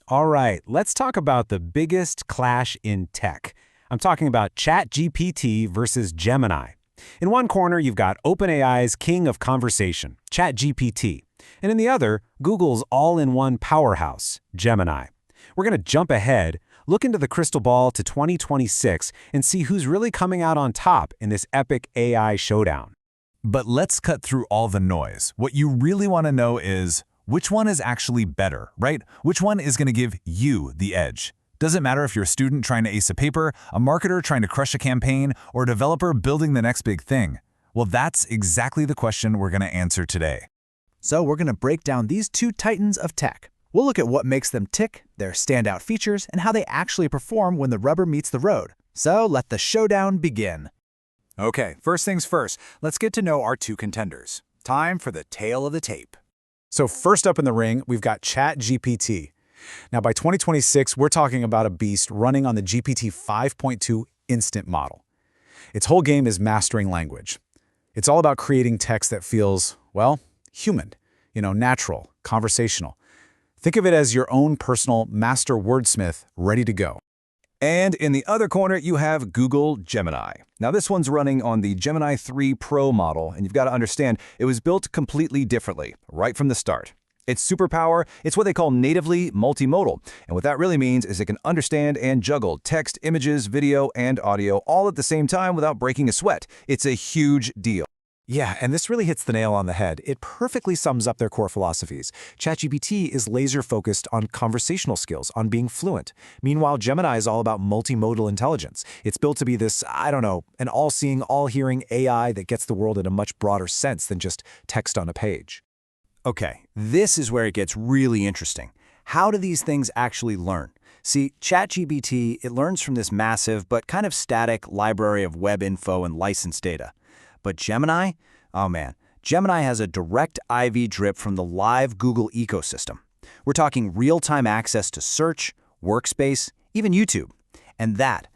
All right, let's talk about the biggest clash in tech. I'm talking about ChatGPT versus Gemini. In one corner, you've got OpenAI's king of conversation, ChatGPT, and in the other, Google's all-in-one powerhouse, Gemini. We're going to jump ahead, look into the crystal ball to 2026, and see who's really coming out on top in this epic AI showdown. But let's cut through all the noise. What you really want to know is which one is actually better, right? Which one is going to give you the edge? Doesn't matter if you're a student trying to ace a paper, a marketer trying to crush a campaign, or a developer building the next big thing. Well, that's exactly the question we're going to answer today. So we're going to break down these two titans of tech. We'll look at what makes them tick, their standout features, and how they actually perform when the rubber meets the road. So let the showdown begin. Okay, first things first, let's get to know our two contenders. Time for the tale of the tape. So first up in the ring, we've got ChatGPT. Now by 2026, we're talking about a beast running on the GPT 5.2 instant model. Its whole game is mastering language. It's all about creating text that feels, well, human, natural, conversational. Think of it as your own personal master wordsmith ready to go. And in the other corner, you have Google Gemini. Now, this one's running on the Gemini 3 Pro model, and you've got to understand, it was built completely differently, right from the start. Its superpower, it's what they call natively multimodal. And what that really means is it can understand and juggle text, images, video, and audio all at the same time without breaking a sweat. It's a huge deal. Yeah, and this really hits the nail on the head. It perfectly sums up their core philosophies. ChatGPT is laser-focused on conversational skills, on being fluent. Meanwhile, Gemini is all about multimodal intelligence. It's built to be this, an all-seeing, all-hearing AI that gets the world in a much broader sense than just text on a page. Okay, this is where it gets really interesting. How do these things actually learn? See, ChatGPT, it learns from this massive but kind of static library of web info and license data. But Gemini? Oh man, Gemini has a direct IV drip from the live Google ecosystem. We're talking real-time access to search, workspace, even YouTube. And that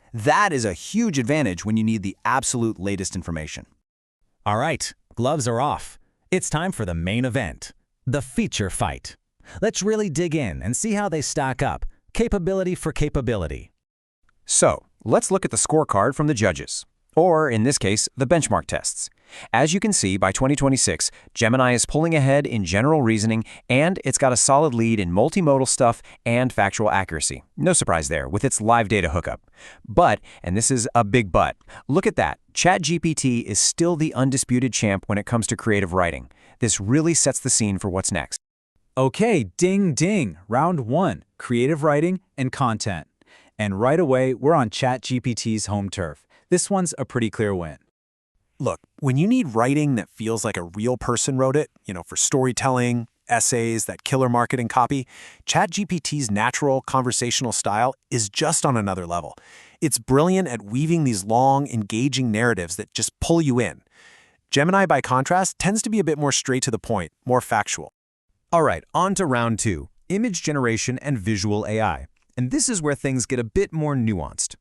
is a huge advantage when you need the absolute latest information. All right, gloves are off. It's time for the main event, the feature fight. Let's really dig in and see how they stack up, capability for capability. So, let's look at the scorecard from the judges. Or, in this case, the benchmark tests. As you can see, by 2026, Gemini is pulling ahead in general reasoning, and it's got a solid lead in multimodal stuff and factual accuracy. No surprise there, with its live data hookup. But, and this is a big but, look at that. ChatGPT is still the undisputed champ when it comes to creative writing. This really sets the scene for what's next. Okay, ding ding, round one, creative writing and content. And right away, we're on ChatGPT's home turf. This one's a pretty clear win. Look, when you need writing that feels like a real person wrote it, for storytelling, essays, that killer marketing copy, ChatGPT's natural conversational style is just on another level. It's brilliant at weaving these long, engaging narratives that just pull you in. Gemini, by contrast, tends to be a bit more straight to the point, more factual. All right, on to round two, image generation and visual AI. And this is where things get a bit more nuanced.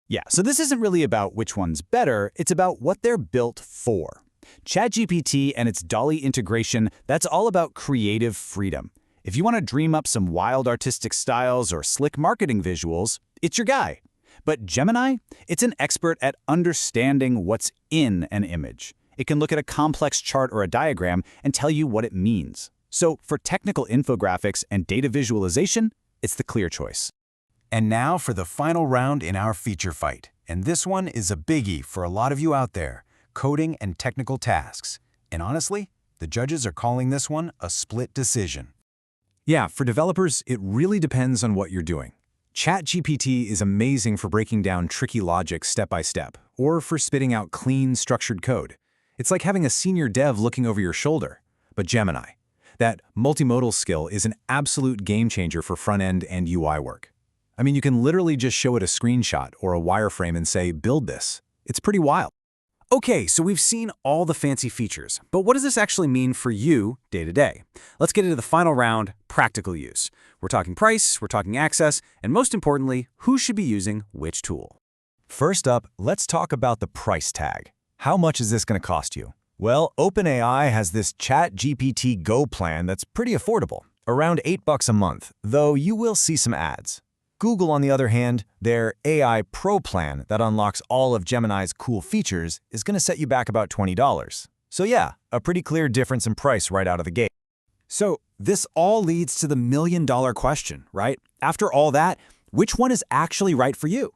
Yeah, so this isn't really about which one's better, it's about what they're built for. ChatGPT and its DALL-E integration, that's all about creative freedom. If you want to dream up some wild artistic styles or slick marketing visuals, it's your guy. But Gemini, it's an expert at understanding what's in an image. It can look at a complex chart or a diagram and tell you what it means. So for technical infographics and data visualization, it's the clear choice. And now for the final round in our feature fight. And this one is a biggie for a lot of you out there, coding and technical tasks. And honestly, the judges are calling this one a split decision. Yeah, for developers, it really depends on what you're doing. ChatGPT is amazing for breaking down tricky logic step by step, or for spitting out clean, structured code. It's like having a senior dev looking over your shoulder. But Gemini, that multimodal skill is an absolute game changer for front-end and UI work. I mean, you can literally just show it a screenshot or a wireframe and say, build this. It's pretty wild. Okay, so we've seen all the fancy features, but what does this actually mean for you day to day? Let's get into the final round, practical use. We're talking price, we're talking access, and most importantly, who should be using which tool. First up, let's talk about the price tag. How much is this going to cost you? Well, OpenAI has this ChatGPT Go plan that's pretty affordable. Around $8 a month, though you will see some ads. Google, on the other hand, their AI Pro plan that unlocks all of Gemini's cool features is going to set you back about $20. So yeah, a pretty clear difference in price right out of the gate. So this all leads to the million-dollar question, right? After all that, which one is actually right for you?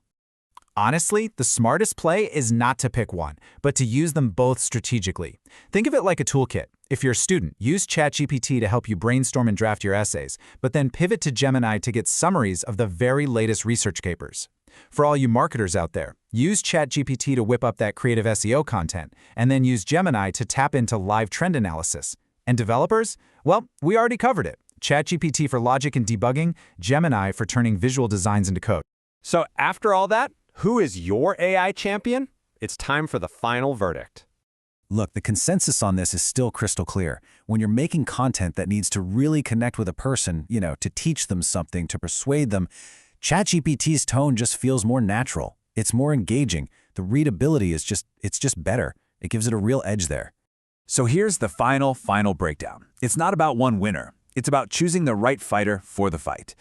Honestly, the smartest play is not to pick one, but to use them both strategically. Think of it like a toolkit. If you're a student, use ChatGPT to help you brainstorm and draft your essays, but then pivot to Gemini to get summaries of the very latest research papers. For all you marketers out there, use ChatGPT to whip up that creative SEO content, and then use Gemini to tap into live trend analysis. And developers? Well, we already covered it. ChatGPT for logic and debugging, Gemini for turning visual designs into code. So after all that, who is your AI champion? It's time for the final verdict. Look, the consensus on this is still crystal clear. When you're making content that needs to really connect with a person, to teach them something, to persuade them, ChatGPT's tone just feels more natural. It's more engaging. The readability is it's just better. It gives it a real edge there. So here's the final breakdown. It's not about one winner. It's about choosing the right fighter for the fight.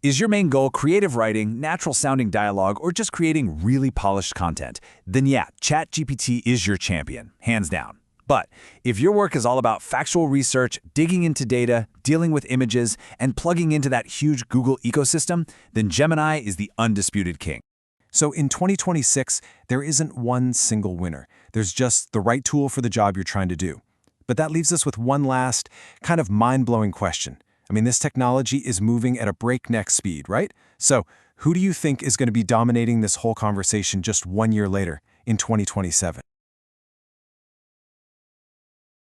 Is your main goal creative writing, natural-sounding dialogue, or just creating really polished content? Then yeah, ChatGPT is your champion, hands down. But if your work is all about factual research, digging into data, dealing with images, and plugging into that huge Google ecosystem, then Gemini is the undisputed king. So in 2026, there isn't one single winner. There's just the right tool for the job you're trying to do. But that leaves us with one last, kind of mind-blowing question. This technology is moving at a breakneck speed, right? So who do you think is going to be dominating this whole conversation just 1 year later, in 2027?